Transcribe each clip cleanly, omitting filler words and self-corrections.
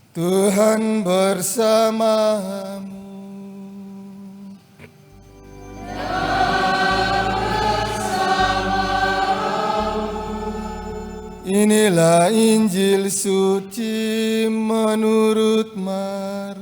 Tuhan bersamamu. Inilah Injil suci menurut Markus.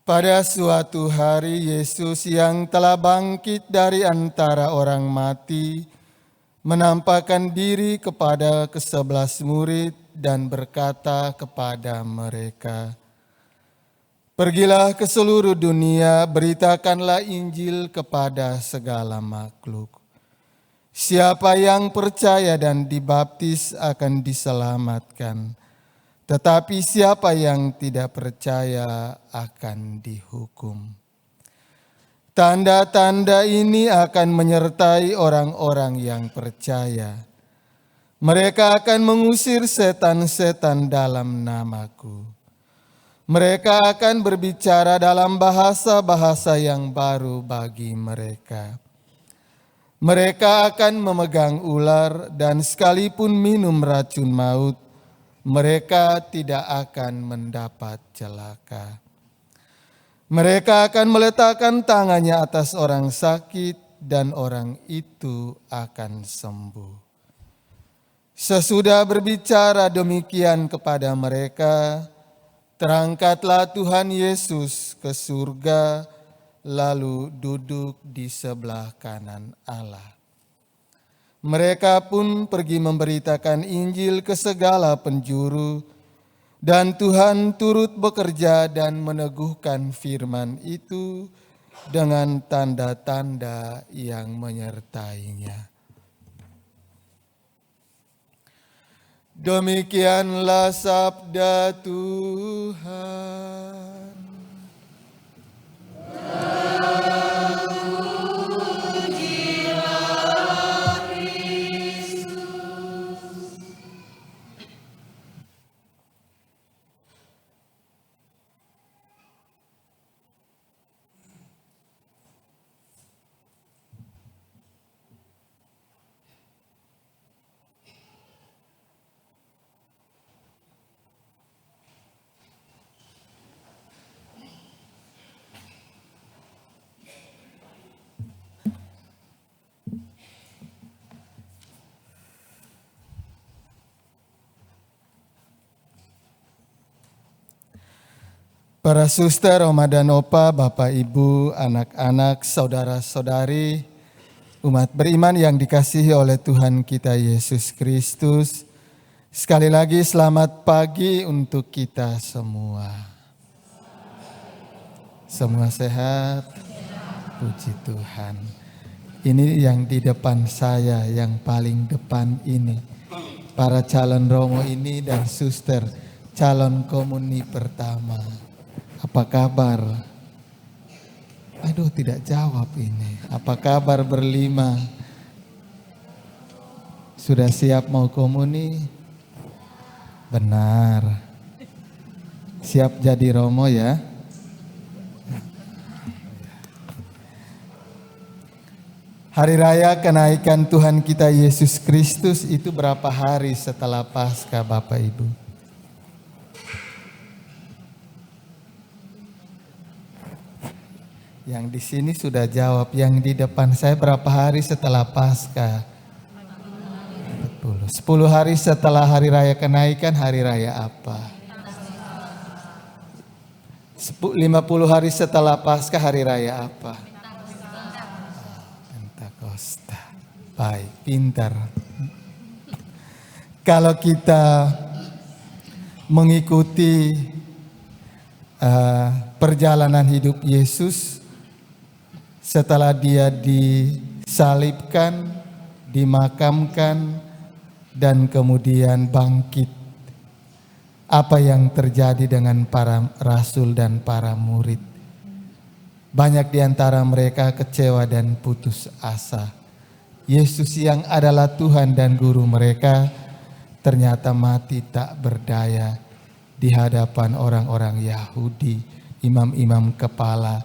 Pada suatu hari Yesus yang telah bangkit dari antara orang mati menampakkan diri kepada ke-11 murid dan berkata kepada mereka, "Pergilah ke seluruh dunia, beritakanlah Injil kepada segala makhluk. Siapa yang percaya dan dibaptis akan diselamatkan. Tetapi siapa yang tidak percaya akan dihukum. Tanda-tanda ini akan menyertai orang-orang yang percaya. Mereka akan mengusir setan-setan dalam namaku. Mereka akan berbicara dalam bahasa-bahasa yang baru bagi mereka. Mereka akan memegang ular dan sekalipun minum racun maut, mereka tidak akan mendapat celaka. Mereka akan meletakkan tangannya atas orang sakit dan orang itu akan sembuh." Sesudah berbicara demikian kepada mereka, terangkatlah Tuhan Yesus ke surga, lalu duduk di sebelah kanan Allah. Mereka pun pergi memberitakan Injil ke segala penjuru, dan Tuhan turut bekerja dan meneguhkan firman itu dengan tanda-tanda yang menyertainya. Demikianlah sabda Tuhan. Para suster, oma dan opa, bapak ibu, anak-anak, saudara-saudari, umat beriman yang dikasihi oleh Tuhan kita Yesus Kristus, sekali lagi selamat pagi untuk kita semua. Semua sehat? Puji Tuhan. Ini yang di depan saya, yang paling depan ini. Para calon romo ini dan suster, calon komuni pertama. Apa kabar? Aduh, tidak jawab ini. Apa kabar berlima? Sudah siap mau komuni? Benar. Siap jadi romo ya? Hari raya kenaikan Tuhan kita Yesus Kristus itu berapa hari setelah Paskah, Bapak Ibu? Yang di sini sudah jawab, yang di depan saya berapa hari setelah Paskah? 40. 10 hari setelah hari raya kenaikan, hari raya apa? 50 hari setelah Paskah, hari raya apa? Pentakosta. Baik, pintar. Kalau kita mengikuti perjalanan hidup Yesus, setelah dia disalibkan, dimakamkan, dan kemudian bangkit. Apa yang terjadi dengan para rasul dan para murid? Banyak di antara mereka kecewa dan putus asa. Yesus yang adalah Tuhan dan Guru mereka ternyata mati tak berdaya di hadapan orang-orang Yahudi, imam-imam kepala,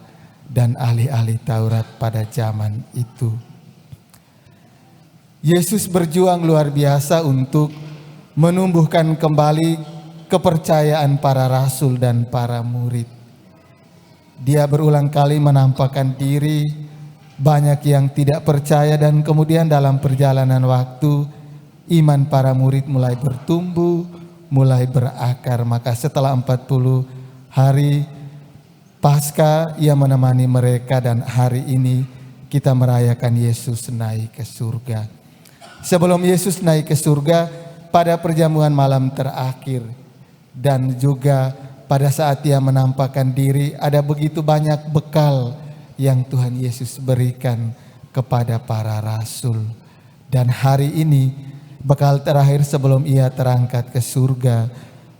dan ahli-ahli Taurat pada zaman itu. Yesus berjuang luar biasa untuk menumbuhkan kembali kepercayaan para rasul dan para murid. Dia berulang kali menampakkan diri, banyak yang tidak percaya, dan kemudian dalam perjalanan waktu iman para murid mulai bertumbuh, mulai berakar. Maka setelah 40 hari Paskah ia menemani mereka, dan hari ini kita merayakan Yesus naik ke surga. Sebelum Yesus naik ke surga, pada perjamuan malam terakhir dan juga pada saat ia menampakkan diri, ada begitu banyak bekal yang Tuhan Yesus berikan kepada para rasul. Dan hari ini bekal terakhir sebelum ia terangkat ke surga,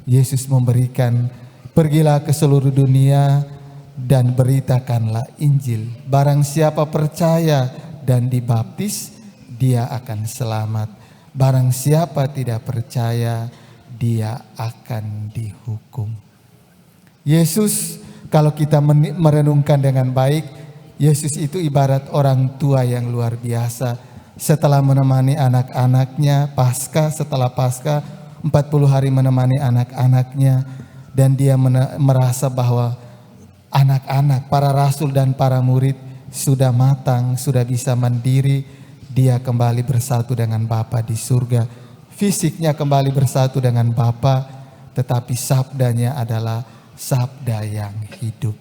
Yesus memberikan, pergilah ke seluruh dunia dan beritakanlah Injil. Barang siapa percaya dan dibaptis, dia akan selamat. Barang siapa tidak percaya, dia akan dihukum. Yesus, kalau kita merenungkan dengan baik, Yesus itu ibarat orang tua yang luar biasa. Setelah menemani anak-anaknya, setelah Paskah 40 hari menemani anak-anaknya, dan dia merasa bahwa anak-anak, para rasul dan para murid sudah matang, sudah bisa mandiri. Dia kembali bersatu dengan Bapa di surga. Fisiknya kembali bersatu dengan Bapa, tetapi sabdanya adalah sabda yang hidup.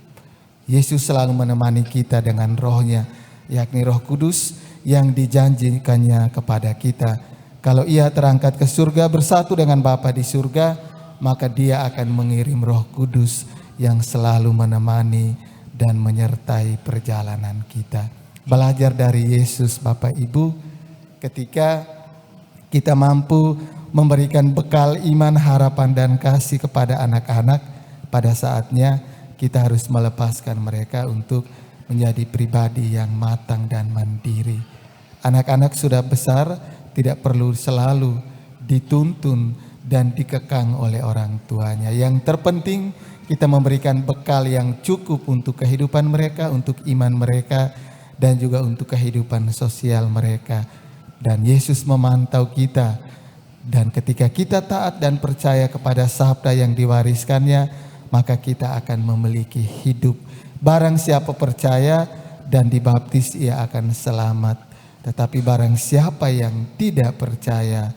Yesus selalu menemani kita dengan rohnya, yakni Roh Kudus yang dijanjikannya kepada kita. Kalau ia terangkat ke surga bersatu dengan Bapa di surga, maka dia akan mengirim Roh Kudus yang selalu menemani dan menyertai perjalanan kita. Belajar dari Yesus Bapak Ibu, ketika kita mampu memberikan bekal iman, harapan, dan kasih kepada anak-anak, pada saatnya kita harus melepaskan mereka untuk menjadi pribadi yang matang dan mandiri. Anak-anak sudah besar, tidak perlu selalu dituntun dan dikekang oleh orang tuanya. Yang terpenting kita memberikan bekal yang cukup untuk kehidupan mereka, untuk iman mereka, dan juga untuk kehidupan sosial mereka. Dan Yesus memantau kita, dan ketika kita taat dan percaya kepada sabda yang diwariskannya, maka kita akan memiliki hidup. Barang siapa percaya dan dibaptis, ia akan selamat. Tetapi barang siapa yang tidak percaya,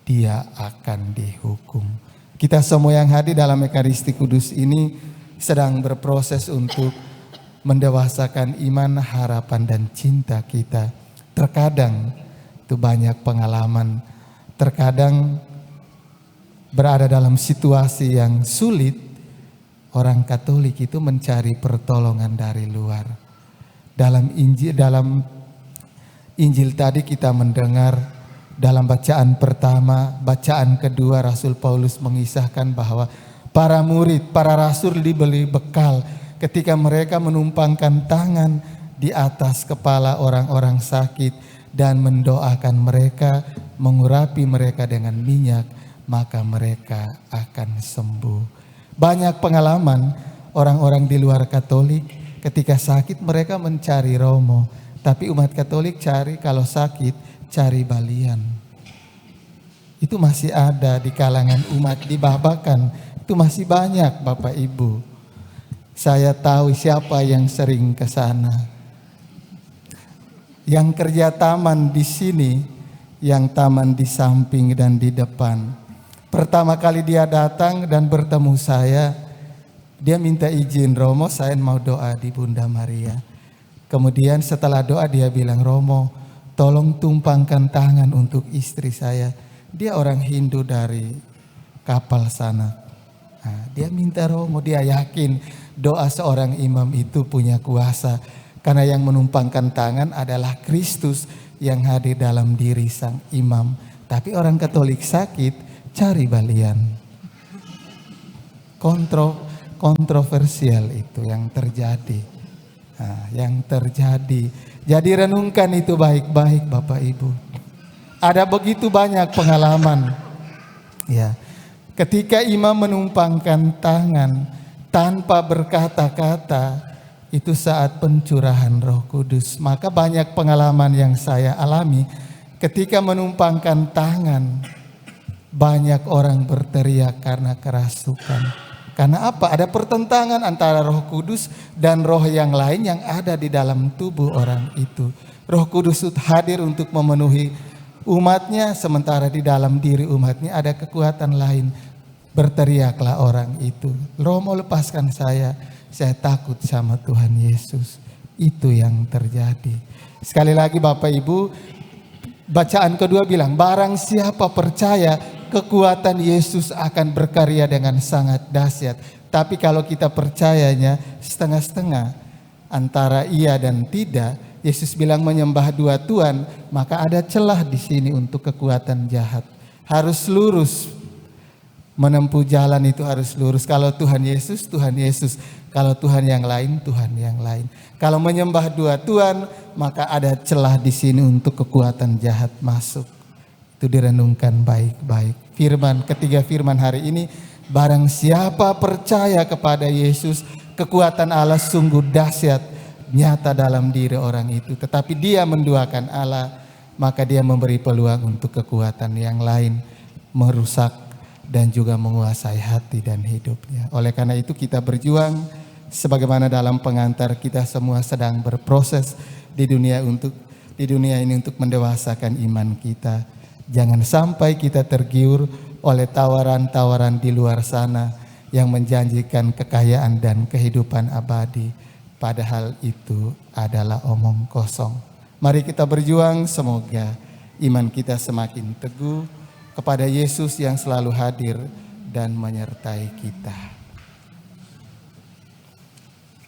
dia akan dihukum. Kita semua yang hadir dalam Ekaristi Kudus ini sedang berproses untuk mendewasakan iman, harapan, dan cinta kita. Terkadang itu banyak pengalaman, terkadang berada dalam situasi yang sulit. Orang Katolik itu mencari pertolongan dari luar. Dalam Injil tadi kita mendengar, dalam bacaan pertama, bacaan kedua, Rasul Paulus mengisahkan bahwa para murid, para rasul diberi bekal ketika mereka menumpangkan tangan di atas kepala orang-orang sakit dan mendoakan mereka, mengurapi mereka dengan minyak, maka mereka akan sembuh. Banyak pengalaman orang-orang di luar Katolik, ketika sakit mereka mencari romo, tapi umat Katolik kalau sakit cari balian. Itu masih ada di kalangan umat di Babakan, itu masih banyak Bapak Ibu. Saya tahu siapa yang sering ke sana. Yang kerja taman di sini, yang taman di samping dan di depan. Pertama kali dia datang dan bertemu saya, dia minta izin, Romo saya mau doa di Bunda Maria. Kemudian setelah doa dia bilang, Romo tolong tumpangkan tangan untuk istri saya. Dia orang Hindu dari kapal sana. Nah, dia minta Romo, dia yakin doa seorang imam itu punya kuasa. Karena yang menumpangkan tangan adalah Kristus yang hadir dalam diri sang imam. Tapi orang Katolik sakit, cari balian. Kontroversial itu yang terjadi. Jadi renungkan itu baik-baik Bapak Ibu. Ada begitu banyak pengalaman. Ya. Ketika imam menumpangkan tangan tanpa berkata-kata, itu saat pencurahan Roh Kudus. Maka banyak pengalaman yang saya alami ketika menumpangkan tangan, banyak orang berteriak karena kerasukan. Karena apa? Ada pertentangan antara Roh Kudus dan roh yang lain yang ada di dalam tubuh orang itu. Roh Kudus hadir untuk memenuhi umatnya, sementara di dalam diri umatnya ada kekuatan lain. Berteriaklah orang itu, Romo lepaskan saya takut sama Tuhan Yesus. Itu yang terjadi. Sekali lagi Bapak Ibu, bacaan kedua bilang, barang siapa percaya, kekuatan Yesus akan berkarya dengan sangat dahsyat. Tapi kalau kita percayanya setengah-setengah, antara iya dan tidak, Yesus bilang menyembah dua Tuhan, maka ada celah di sini untuk kekuatan jahat. Harus lurus. Menempuh jalan itu harus lurus. Kalau Tuhan Yesus, Tuhan Yesus. Kalau Tuhan yang lain, Tuhan yang lain. Kalau menyembah dua Tuhan, maka ada celah di sini untuk kekuatan jahat masuk. Itu direnungkan baik-baik. Ketiga firman hari ini, barang siapa percaya kepada Yesus, kekuatan Allah sungguh dahsyat, nyata dalam diri orang itu. Tetapi dia menduakan Allah, maka dia memberi peluang untuk kekuatan yang lain merusak dan juga menguasai hati dan hidupnya. Oleh karena itu kita berjuang sebagaimana dalam pengantar kita semua sedang berproses di dunia ini untuk mendewasakan iman kita. Jangan sampai kita tergiur oleh tawaran-tawaran di luar sana yang menjanjikan kekayaan dan kehidupan abadi. Padahal itu adalah omong kosong. Mari kita berjuang, semoga iman kita semakin teguh kepada Yesus yang selalu hadir dan menyertai kita.